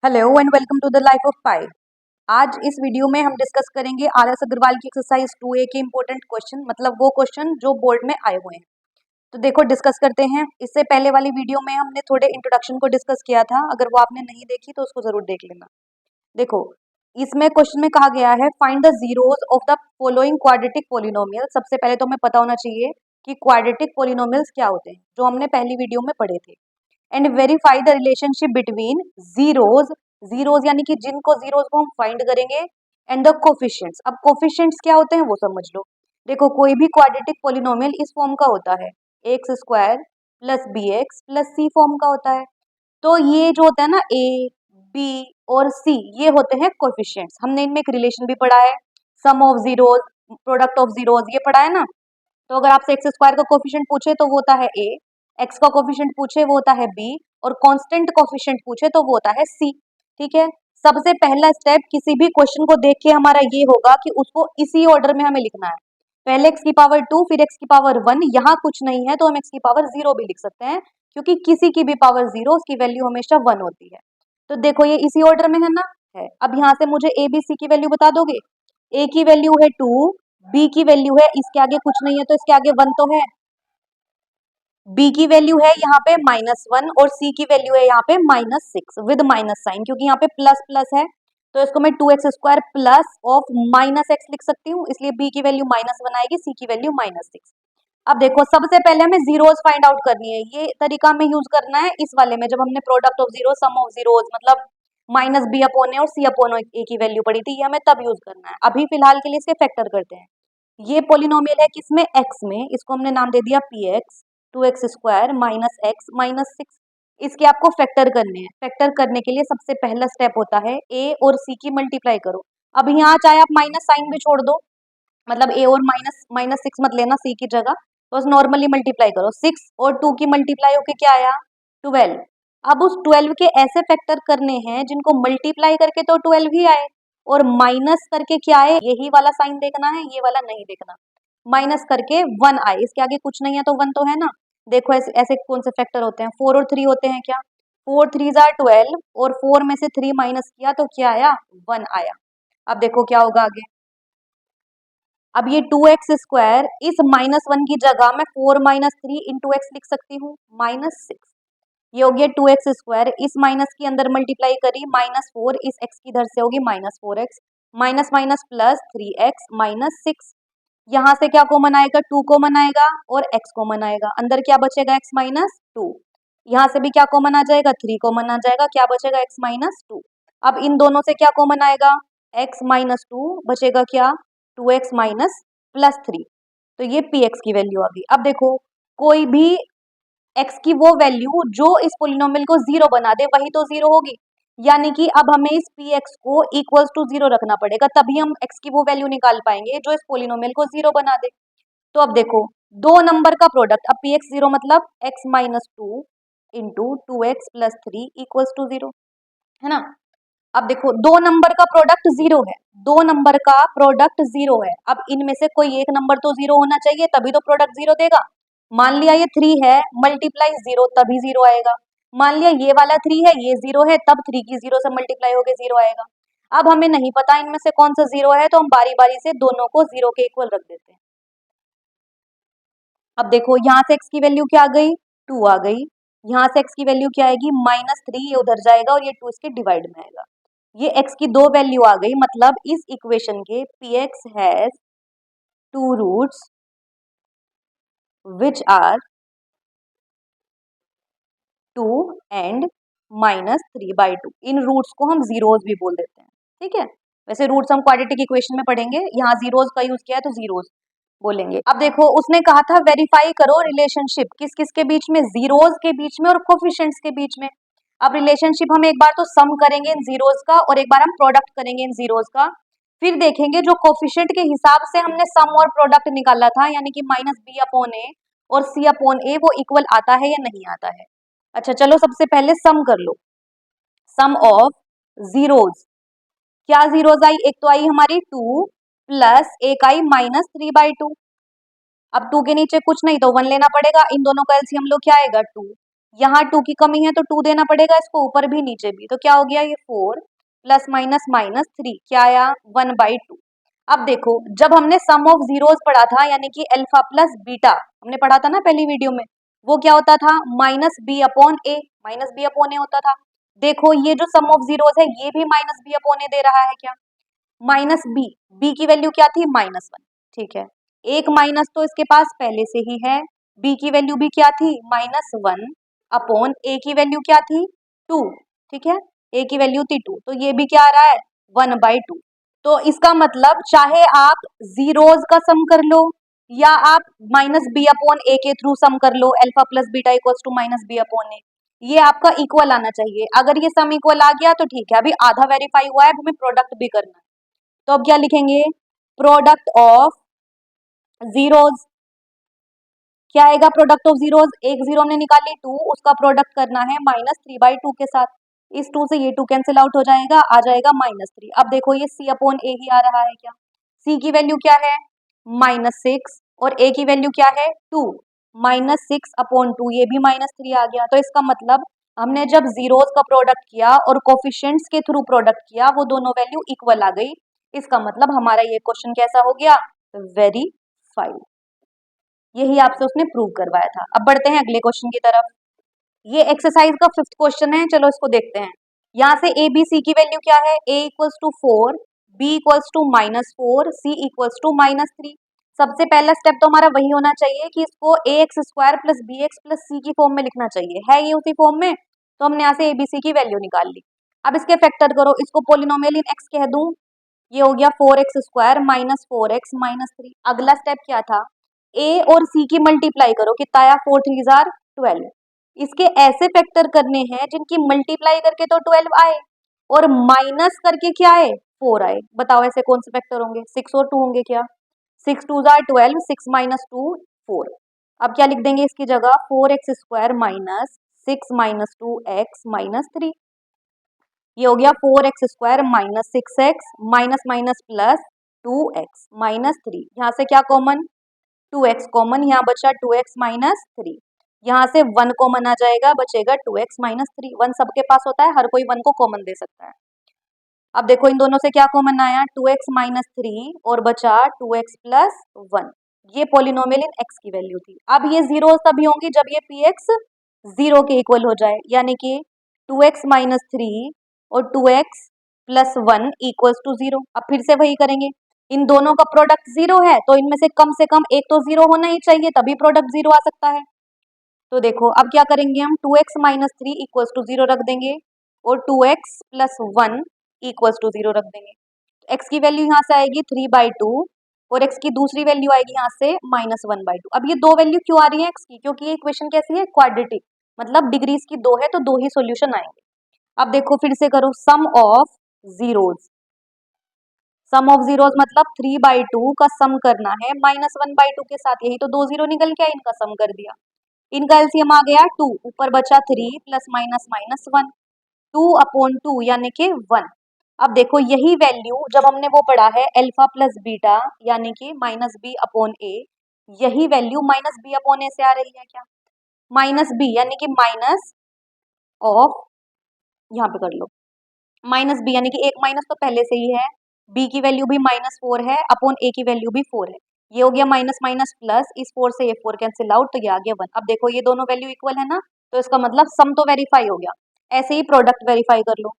Hello and welcome to the Life of Pi. आज इस video में हम डिस्कस करेंगे आर.एस. अग्रवाल की एक्सरसाइज 2A के इंपॉर्टेंट क्वेश्चन, मतलब वो क्वेश्चन जो बोर्ड में आए हुए हैं। तो देखो डिस्कस करते हैं। इससे पहले वाली वीडियो में हमने थोड़े इंट्रोडक्शन को डिस्कस किया था, अगर वो आपने नहीं देखी तो उसको जरूर देख लेना। देखो इसमें क्वेश्चन में कहा गया है find the zeros of the following quadratic polynomial. सबसे पहले तो हमें पता होना चाहिए कि क्वाड्रेटिक पोलिनोमियल्स क्या होते हैं, जो हमने पहली वीडियो में पढ़े थे। And verify the relationship between zeros, zeros यानी कि जिनको जीरोज को हम फाइंड करेंगे, एंड द कोफिशिएंट्स। अब कोफिशिएंट्स क्या होते हैं वो समझ लो। देखो कोई भी क्वाड्रेटिक पोलिनोमियल इस फॉर्म का होता है, x square plus b x plus c form का होता है। तो ये जो होता है ना ए बी और सी, ये होते हैं कोफिशिएंट्स। हमने इनमें एक रिलेशन भी पढ़ा है, sum of zeros, product of zeros, ये पढ़ा है ना। तो अगर आपसे एक्स स्क्वायर का कोफिशिएंट पूछे तो वो होता है ए, एक्स का कोफिशिएंट पूछे वो होता है बी, और कांस्टेंट कोफिशिएंट पूछे तो वो होता है सी। ठीक है। सबसे पहला स्टेप किसी भी क्वेश्चन को देख के हमारा ये होगा कि उसको इसी ऑर्डर में हमें लिखना है। पहले एक्स की पावर 2 फिर एक्स की पावर 1। यहाँ कुछ नहीं है तो हम एक्स की पावर 0 भी लिख सकते हैं, क्योंकि किसी की भी पावर 0 उसकी वैल्यू हमेशा 1 होती है। तो देखो ये इसी ऑर्डर में है ना, है। अब यहाँ से मुझे ए बी सी की वैल्यू बता दोगे। ए की वैल्यू है 2, बी की वैल्यू है, इसके आगे कुछ नहीं है तो इसके आगे 1 तो है। बी की वैल्यू है यहाँ पे -1 और सी की वैल्यू है यहाँ पे -6 विद माइनस साइन, क्योंकि यहाँ पे प्लस प्लस है तो इसको मैं 2x² प्लस ऑफ -x लिख सकती हूँ, इसलिए बी की वैल्यू -1 आएगी, सी की वैल्यू -6। अब देखो सबसे पहले हमें जीरोस फाइंड आउट करनी है। ये तरीका हमें यूज करना है इस वाले में, जब हमने product of zero, sum of zeros, मतलब -b/a और c/a की वैल्यू पड़ी थी, ये हमें तब यूज करना है। अभी फिलहाल के लिए इसे फैक्टर करते हैं। ये पोलिनोमियल है किसमें, x में, इसको हमने नाम दे दिया px, 2x² minus x minus 6। इसके आपको फैक्टर करने हैं। फैक्टर करने के लिए सबसे पहला स्टेप होता है a और c की मल्टीप्लाई करो। अब यहाँ चाहे आप माइनस साइन भी छोड़ दो, मतलब a और -6 मत लेना c की जगह, बस नॉर्मली मल्टीप्लाई करो। 6 और 2 की मल्टीप्लाई होके क्या आया, 12। अब उस 12 के ऐसे फैक्टर करने हैं जिनको मल्टीप्लाई करके तो 12 ही आए, और माइनस करके क्या आए, यही वाला साइन देखना है, ये वाला नहीं देखना। माइनस करके 1 आए, इसके आगे कुछ नहीं है तो 1 तो है ना। देखो ऐसे ऐसे कौन से फैक्टर होते हैं, 4 और 3 होते हैं क्या, 4 3 जार 12, और 4 में से 3 माइनस किया तो क्या आया, 1 आया। अब देखो क्या होगा आगे। अब ये 2x² इस -1 की जगह मैं 4 - 3 इंटू एक्स लिख सकती हूँ, -6। ये हो गया 2x², इस माइनस की अंदर मल्टीप्लाई करी, -4 इस x की इधर से होगी -4x, minus minus plus 3x -6। यहाँ से क्या कॉमन आएगा, 2 कॉमन आएगा और x कॉमन आएगा, अंदर क्या बचेगा, x -2। यहाँ से भी क्या कॉमन आ जाएगा, 3 कॉमन आ जाएगा, क्या बचेगा, x -2। अब इन दोनों से क्या कॉमन आएगा, x -2 बचेगा क्या, 2x +3। तो ये px की वैल्यू आ गई। अब देखो कोई भी x की वो वैल्यू जो इस पोलिनोमियल को 0 बना दे वही तो 0 होगी, यानी कि अब हमें इस px को इक्वल्स टू 0 रखना पड़ेगा, तभी हम x की वो वैल्यू निकाल पाएंगे जो इस पोलिनोमियल को 0 बना दे। तो अब देखो दो नंबर का प्रोडक्ट, अब px 0 मतलब x -2 into 2x + 3 equals to 0, है ना। अब देखो दो नंबर का प्रोडक्ट 0 है, दो नंबर का प्रोडक्ट 0 है। अब इनमें से कोई एक नंबर तो 0 होना चाहिए, तभी तो प्रोडक्ट 0 देगा। मान लिया ये 3 है, मल्टीप्लाई 0 तभी 0 आएगा। मान लिया ये वाला 3 है, ये 0 है, तब 3 की 0 से मल्टीप्लाई होके 0 आएगा। अब हमें नहीं पता इनमें से कौन सा 0 है, तो हम बारी बारी से दोनों को 0 के इक्वल रख देते हैं। अब देखो यहाँ से x की वैल्यू क्या आ गई, 2 आ गई। यहाँ से x की वैल्यू क्या आएगी, -3, ये उधर जाएगा और ये 2 इसके डिवाइड में आएगा। ये x की दो वैल्यू आ गई, मतलब इस इक्वेशन के px has 2 roots which are 2 and -3/2। इन रूट्स को हम जीरोस भी बोल देते हैं, ठीक है। वैसे रूट्स हम क्वाड्रेटिक इक्वेशन में पढ़ेंगे, यहाँ जीरोस का यूज किया है तो जीरोस बोलेंगे। अब देखो उसने कहा था वेरीफाई करो रिलेशनशिप किस किस के बीच में, जीरोस के बीच में और कोफिशिएंट्स के बीच में। अब रिलेशनशिप हम एक बार तो सम करेंगे इन जीरोस का, और एक बार हम प्रोडक्ट करेंगे इन जीरोस का। फिर देखेंगे जो कोफिशिएंट के हिसाब से हमने सम और प्रोडक्ट निकाला था, यानी कि -b/a और c/a, वो इक्वल आता है या नहीं आता है। अच्छा चलो सबसे पहले सम कर लो। सम ऑफ जीरोस, क्या जीरोस आई, एक तो आई हमारी 2 प्लस एक आई -3/2। अब 2 के नीचे कुछ नहीं तो 1 लेना पड़ेगा, इन दोनों का एलसीएम लो, क्या आएगा 2। यहाँ 2 की कमी है तो 2 देना पड़ेगा इसको, ऊपर भी नीचे भी। तो क्या हो गया ये 4 प्लस माइनस माइनस 3, क्या आया 1/2। अब देखो जब हमने सम ऑफ जीरोस पढ़ा था यानी कि अल्फा प्लस बीटा हमने पढ़ा था ना पहली वीडियो में, वो क्या होता था माइनस बी अपॉन ए, माइनस बी अपॉन ए होता था। देखो ये जो सम ऑफ जीरोस है ये भी माइनस बी अपॉन ए दे रहा है, क्या माइनस बी, बी की वैल्यू क्या थी -1, ठीक है। एक माइनस तो इसके पास पहले से ही है, बी की वैल्यू भी क्या थी -1 अपॉन ए की वैल्यू क्या थी 2, ठीक है, ए की वैल्यू थी 2, तो ये भी क्या आ रहा है 1/2। तो इसका मतलब चाहे आप जीरोस का सम कर लो या आप माइनस बी अपॉन ए के थ्रू सम कर लो, alpha plus beta equals to minus b upon a, ये आपका इक्वल आना चाहिए। अगर ये सम इक्वल आ गया तो ठीक है, अभी आधा वेरीफाई हुआ है, हमें प्रोडक्ट भी करना है। तो अब क्या लिखेंगे, प्रोडक्ट ऑफ जीरोस, क्या आएगा प्रोडक्ट ऑफ जीरोस, एक जीरो हमने निकाली 2, उसका प्रोडक्ट करना है -3/2 के साथ, इस 2 से ये 2 कैंसिल आउट हो जाएगा, आ जाएगा -3। अब देखो ये c अपॉन ए ही आ रहा है, क्या c की वैल्यू क्या है -6 और a की वैल्यू क्या है 2, -6 अपॉन 2, ये भी -3 आ गया। तो इसका मतलब हमने जब जीरोस का प्रोडक्ट किया और कोफिशिएंट्स के थ्रू प्रोडक्ट किया वो दोनों वैल्यू इक्वल आ गई, इसका मतलब हमारा ये क्वेश्चन कैसा हो गया वेरीफाइड। यही आपसे उसने प्रूव करवाया था। अब बढ़ते हैं अगले क्वेश्चन की तरफ। ये एक्सरसाइज का 5th क्वेश्चन है, चलो इसको देखते हैं। यहाँ से ए बी सी की वैल्यू क्या है, a equals to 4, b equals to -4, c equals to -3। सबसे पहला स्टेप तो हमारा वही होना चाहिए कि इसको ax² plus b x plus c की फॉर्म में लिखना चाहिए, है ये उसी फॉर्म में, तो हमने यहाँ से ए बी सी की वैल्यू निकाल ली। अब इसके फैक्टर करो, इसको पोलिनोमियल इन x कह दूं, ये हो गया 4x² माइनस 4x माइनस 3। अगला स्टेप क्या था, a और c की मल्टीप्लाई करो, कितना आया 4 3 जार 12। इसके ऐसे फैक्टर करने हैं जिनकी मल्टीप्लाई करके तो 12 आए और माइनस करके क्या आए 4 आए। बताओ ऐसे कौन से फैक्टर होंगे, 6 और 2 होंगे क्या, 6 2 जार 12, 6 माइनस 2 4। अब क्या लिख देंगे इसकी जगह 4x² minus 6 minus 2x minus 3, ये हो गया 4x² minus 6x minus minus plus 2x minus 3। यहाँ से क्या कॉमन 2x कॉमन, यहाँ बचा 2x माइनस 3, यहाँ से 1 कॉमन आ जाएगा, बचेगा 2x माइनस 3। 1 सबके पास होता है, हर कोई 1 को कॉमन दे सकता है। अब देखो इन दोनों से क्या कॉमन आया 2x माइनस 3 और बचा 2x प्लस 1, ये पोलिनोमियल इन x की वैल्यू थी। अब ये जीरो तभी होंगी जब ये px 0 के इक्वल हो जाए, यानी कि 2x माइनस 3 और 2x प्लस 1 इक्वल्स टू 0। अब फिर से वही करेंगे, इन दोनों का प्रोडक्ट 0 है तो इनमें से कम एक तो 0 होना ही चाहिए, तभी प्रोडक्ट 0 आ सकता है। तो देखो अब क्या करेंगे हम 2x माइनस 3 इक्वल्स टू 0 रख देंगे और 2x प्लस 1 इक्वल्स टू 0 रख देंगे। x की वैल्यू यहाँ से आएगी 3/2 और x की दूसरी वैल्यू आएगी यहाँ से -1/2। अब ये दो वैल्यू क्यों आ रही है x की, क्योंकि ये इक्वेशन कैसी है क्वाड्रेटिक, मतलब डिग्रीज की 2 है तो 2 ही सॉल्यूशन आएंगे। अब देखो फिर से करो sum of zeros, sum of zeros मतलब 3/2 का सम करना है -1/2 के साथ, यही तो 2 जीरो निकल के इनका सम कर दिया। इनका एलसीएम आ गया 2, ऊपर बचा 3 प्लस माइनस माइनस 1, 2 अपॉन 2 यानी कि 1। अब देखो यही वैल्यू जब हमने वो पढ़ा है अल्फा प्लस बीटा यानी कि -b अपॉन ए, यही वैल्यू -b अपॉन ए से आ रही है, क्या -b यानी कि माइनस ऑफ, यहाँ पे कर लो -b यानी कि एक माइनस तो पहले से ही है, b की वैल्यू भी -4 है अपॉन a की वैल्यू भी 4 है, ये हो गया माइनस माइनस प्लस, इस 4 से ये 4 कैंसिल आउट, तो ये आ गया 1। अब देखो ये दोनों वैल्यू इक्वल है ना, तो इसका मतलब सम तो वेरीफाई हो गया। ऐसे ही प्रोडक्ट वेरीफाई कर लो,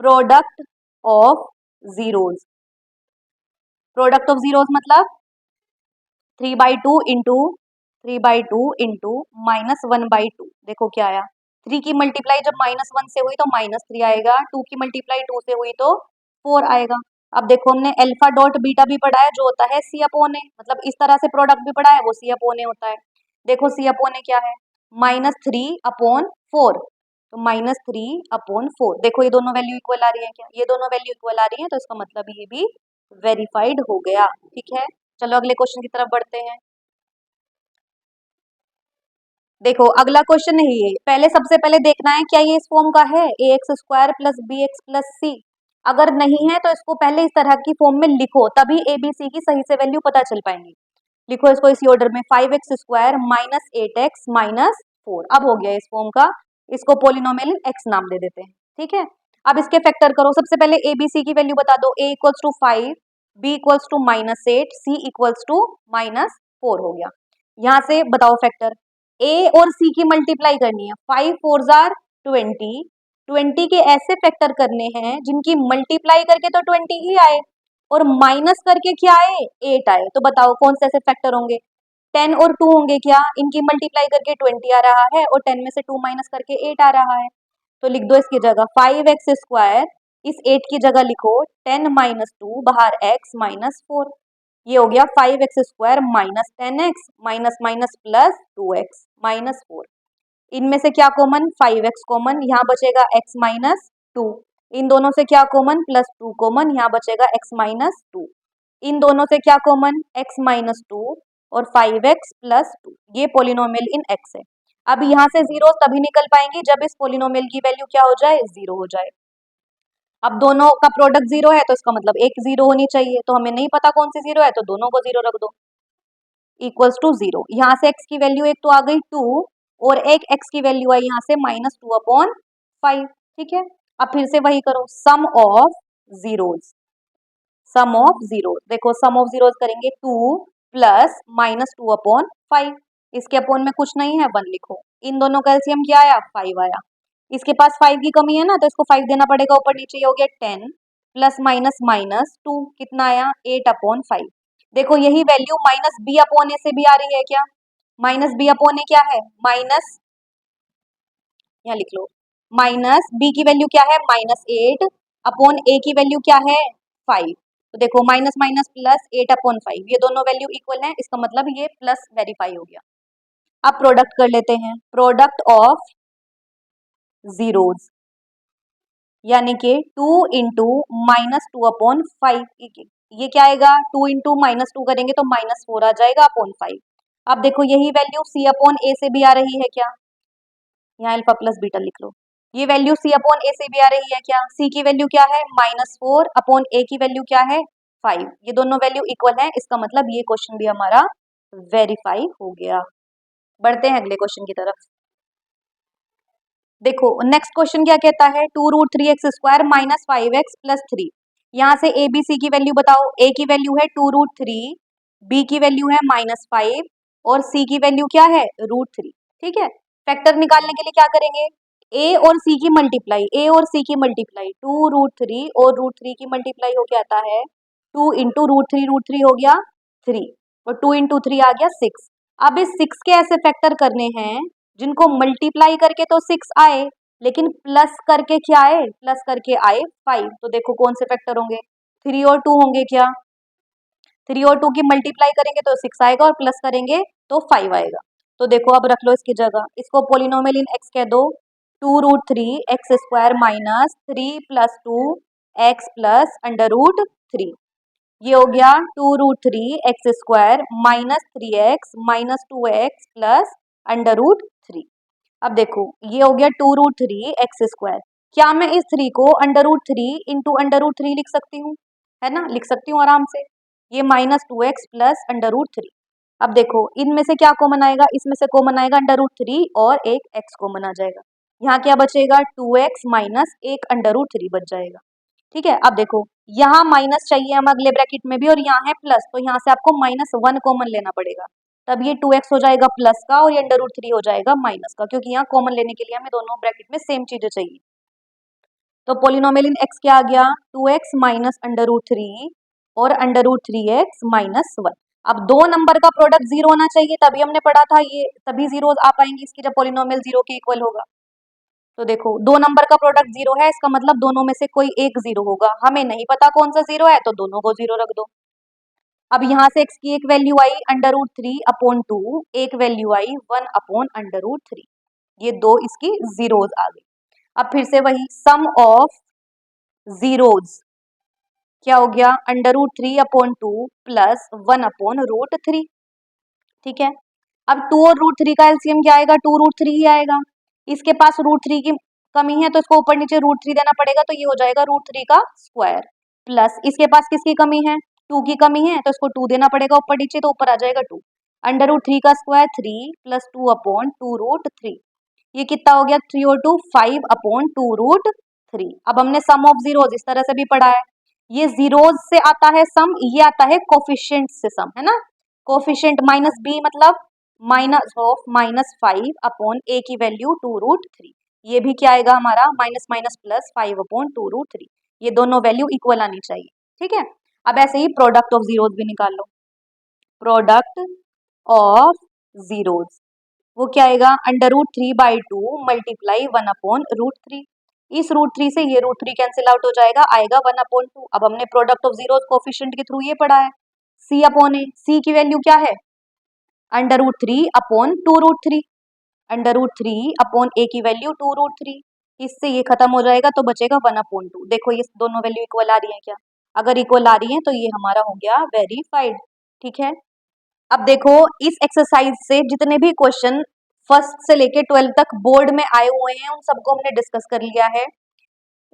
product of zeros, product of zeros मतलब 3/2 इंटू 3/2 इंटू -1/2, देखो क्या आया, 3 की मल्टीप्लाई जब -1 से हुई तो -3 आएगा, 2 की मल्टीप्लाई 2 से हुई तो 4 आएगा। अब देखो हमने अल्फा डॉट बीटा भी पढ़ा है जो होता है c अपॉन ए, मतलब इस तरह से प्रोडक्ट भी पढ़ा है वो c अपॉन ए होता है। देखो c अपॉन ए क्या है -3 अपॉन 4, तो -3 अपॉन 4, देखो ये दोनों वैल्यू इक्वल आ रही है, क्या ये दोनों वैल्यू इक्वल आ रही है, तो इसका मतलब ये भी वेरीफाइड हो गया। ठीक है, चलो अगले क्वेश्चन की तरफ बढ़ते हैं। देखो अगला क्वेश्चन है ये, पहले सबसे पहले देखना है क्या ये इस फॉर्म का है ax² plus b x plus c, अगर नहीं है तो इसको पहले इस तरह की फॉर्म में लिखो, तभी ए बी सी की सही से वैल्यू पता चल पाएंगी। लिखो इसको इसी ऑर्डर में 5x² माइनस 8x माइनस 4। अब हो गया इस फॉर्म का, इसको पोलिनोमियल इन एक्स नाम दे देते हैं। ठीक है, अब इसके फैक्टर करो। सबसे पहले ए बी सी की वैल्यू बता दो। A equals to 5, b equals to -8, c equals to -4 हो गया। यहाँ से बताओ फैक्टर। ए और सी की मल्टीप्लाई करनी है। 5 4 जार 20, 20 के ऐसे फैक्टर करने हैं जिनकी मल्टीप्लाई करके तो 20 ही आए और माइनस करके क्या आए, 8 आए। तो बताओ कौन से ऐसे फैक्टर होंगे। 10 और 2 होंगे क्या, इनकी मल्टीप्लाई करके 20 आ रहा है और 10 में से 2 माइनस करके 8 आ रहा है। तो लिख दो इसकी जगह 5x², इस 8 की जगह लिखो 10 - 2 बाहर x -4। ये हो गया 5x² minus 10x minus minus plus 2x -4। इनमें से क्या कॉमन, 5x कॉमन, यहाँ बचेगा x -2। इन दोनों से क्या कॉमन, +2 कॉमन, यहाँ बचेगा x -2। इन दोनों से क्या कॉमन, x -2 और 5x + 2। ये पोलिनोमियल इन x है। अब यहाँ से जीरो तभी निकल पाएंगे जब इस पोलिनोमियल की वैल्यू क्या हो जाए, 0 हो जाए। अब दोनों का प्रोडक्ट 0 है तो इसका मतलब एक 0 होनी चाहिए, तो हमें नहीं पता कौन सी 0 है, तो दोनों को 0 रख दो। इक्वल्स टू 0, यहाँ से x की वैल्यू एक तो आ गई 2 और एक x की वैल्यू आई यहाँ से -2/5। ठीक है, अब फिर से वही करो, sum of zeros. Sum of zeros, देखो सम ऑफ जीरोज करेंगे 2 प्लस -2/5। इसके अपोन में कुछ नहीं है, 1 लिखो। इन दोनों का एलसीएम क्या आया, 5 आया। इसके पास 5 की कमी है ना, तो इसको 5 देना पड़ेगा ऊपर नीचे। ये हो गया 10 प्लस माइनस माइनस 2, कितना आया, 8/5। देखो यही वैल्यू -b/a से भी आ रही है क्या। -b/a क्या है, माइनस, यहाँ लिख लो, माइनस b की वैल्यू क्या है, -8/a की वैल्यू क्या है, 5। तो देखो माइनस माइनस प्लस 8/5, ये दोनों वैल्यू इक्वल हैं, इसका मतलब ये प्लस वेरीफाई हो गया। अब प्रोडक्ट कर लेते हैं, प्रोडक्ट ऑफ जीरोज, यानी कि 2 इंटू -2/5। ये क्या आएगा, 2 इंटू -2 करेंगे तो -4 आ जाएगा अपॉन 5। अब देखो यही वैल्यू c/a से भी आ रही है क्या, यहाँ अल्फा प्लस बीटा लिख लो। ये वैल्यू c/a से भी आ रही है क्या, c की वैल्यू क्या है, -4/a की वैल्यू क्या है, 5। ये दोनों वैल्यू इक्वल है, इसका मतलब ये क्वेश्चन भी हमारा वेरीफाई हो गया। बढ़ते हैं अगले क्वेश्चन की तरफ। देखो नेक्स्ट क्वेश्चन क्या कहता है, 2√3x² - 5x + 3। यहाँ से ए बी सी की वैल्यू बताओ। a की वैल्यू है 2√3, b की वैल्यू है -5 और c की वैल्यू क्या है, √3। ठीक है, फैक्टर निकालने के लिए क्या करेंगे, a और c की मल्टीप्लाई, a और c की मल्टीप्लाई, 2√3 और √3 की मल्टीप्लाई हो के आता है 2 इंटू √3 हो गया 3 और 2 इंटू 3 आ गया 6। अब इस 6 के ऐसे फैक्टर करने हैं जिनको मल्टीप्लाई करके तो 6 आए लेकिन प्लस करके क्या आए, प्लस करके आए 5। तो देखो कौन से फैक्टर होंगे, 3 और 2 होंगे क्या, 3 और 2 की मल्टीप्लाई करेंगे तो 6 आएगा और प्लस करेंगे तो 5 आएगा। तो देखो अब रख लो इसकी जगह, इसको पोलिनोमियल इन x कह दो। 2√3x² minus 3 + 2x plus √3। ये हो गया 2√3x² minus 3x minus 2x plus √3। अब देखो ये हो गया 2√3x²। क्या मैं इस 3 को √3 इंटू √3 लिख सकती हूँ, है ना, लिख सकती हूँ आराम से। ये -2x प्लस √3। अब देखो इनमें से क्या कॉमन आएगा, इसमें से कॉमन आएगा √3 और एक x कॉमन आ जाएगा। यहाँ क्या बचेगा, 2x माइनस एक √3 बच जाएगा। ठीक है, अब देखो यहाँ माइनस चाहिए हम अगले ब्रैकेट में भी और यहाँ है प्लस, तो यहाँ से आपको -1 कॉमन लेना पड़ेगा। तब ये 2x हो जाएगा प्लस का और ये √3 हो जाएगा माइनस का, क्योंकि यहाँ कॉमन लेने के लिए हमें दोनों ब्रैकेट में सेम चीजें चाहिए। तो पोलिनोमियल इन x क्या आ गया, 2x माइनस √3 और √3x माइनस 1। अब दो नंबर का प्रोडक्ट 0 होना चाहिए, तभी हमने पढ़ा था ये, तभी जीरो आ पाएंगे इसकी जब पोलिनोमियल 0 के इक्वल होगा। तो देखो दो नंबर का प्रोडक्ट 0 है, इसका मतलब दोनों में से कोई एक 0 होगा। हमें नहीं पता कौन सा 0 है, तो दोनों को 0 रख दो। अब यहाँ से x की एक वैल्यू आई √3/2, एक वैल्यू आई 1/√3। ये दो इसकी जीरोज आ गई। अब फिर से वही सम ऑफ जीरोज क्या हो गया, √3/2 प्लस 1/√3। ठीक है, अब 2 और √3 का एलसीएम क्या आएगा, 2√3 ही आएगा। इसके पास √3 की कमी है तो इसको ऊपर नीचे √3 देना पड़ेगा, तो ये हो जाएगा √3 का स्क्वायर। प्लस इसके पास किसकी कमी है, 2 की कमी है, तो इसको 2 देना पड़ेगा ऊपर नीचे, तो ऊपर आ जाएगा 2। अंडर रूट 3 का स्क्वायर 3 प्लस 2 अपॉन 2√3। ये कितना हो गया 3 और 2 5 अपॉन 2√3। अब हमने सम ऑफ जीरोज इस तरह से भी पढ़ा है, ये जीरोज से आता है सम, ये आता है कोफिशिएंट से सम, है ना। कोफिशिएंट माइनस बी मतलब माइनस ऑफ -5 अपॉन ए की वैल्यू 2√3। ये भी क्या आएगा हमारा माइनस माइनस प्लस 5 अपॉन 2√3। ये दोनों वैल्यू इक्वल आनी चाहिए, ठीक है। अब ऐसे ही प्रोडक्ट ऑफ जीरोज भी निकाल लो। प्रोडक्ट ऑफ जीरोज वो क्या आएगा √3/2 मल्टीप्लाई 1/√3। इस √3 से ये √3 कैंसिल आउट हो जाएगा, आएगा 1/2। अब हमने प्रोडक्ट ऑफ जीरोज कोफिशिएंट के थ्रू ये पढ़ा है, c अपॉन ए। c की वैल्यू क्या है √3 अपॉन 2√3। √3 अपॉन a की वैल्यू 2√3। इससे ये खत्म हो जाएगा तो बचेगा 1/2। देखो ये दोनों वैल्यू इक्वल आ रही है क्या, अगर इक्वल आ रही है तो ये हमारा हो गया वेरीफाइड, ठीक है। अब देखो इस एक्सरसाइज से जितने भी क्वेश्चन फर्स्ट से लेके 12 तक बोर्ड में आए हुए हैं उन सबको हमने डिस्कस कर लिया है।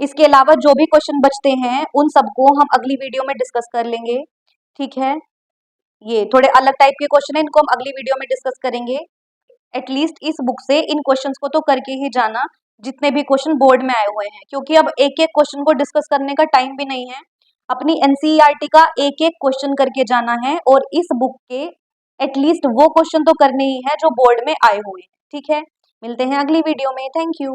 इसके अलावा जो भी क्वेश्चन बचते हैं उन सबको हम अगली वीडियो में डिस्कस कर लेंगे, ठीक है। ये थोड़े अलग टाइप के क्वेश्चन है, इनको हम अगली वीडियो में डिस्कस करेंगे। एटलीस्ट इस बुक से इन क्वेश्चंस को तो करके ही जाना जितने भी क्वेश्चन बोर्ड में आए हुए हैं, क्योंकि अब एक एक क्वेश्चन को डिस्कस करने का टाइम भी नहीं है। अपनी एनसीईआरटी का एक एक क्वेश्चन करके जाना है और इस बुक के एटलीस्ट वो क्वेश्चन तो करने ही है जो बोर्ड में आए हुए हैं, ठीक है। मिलते हैं अगली वीडियो में, थैंक यू।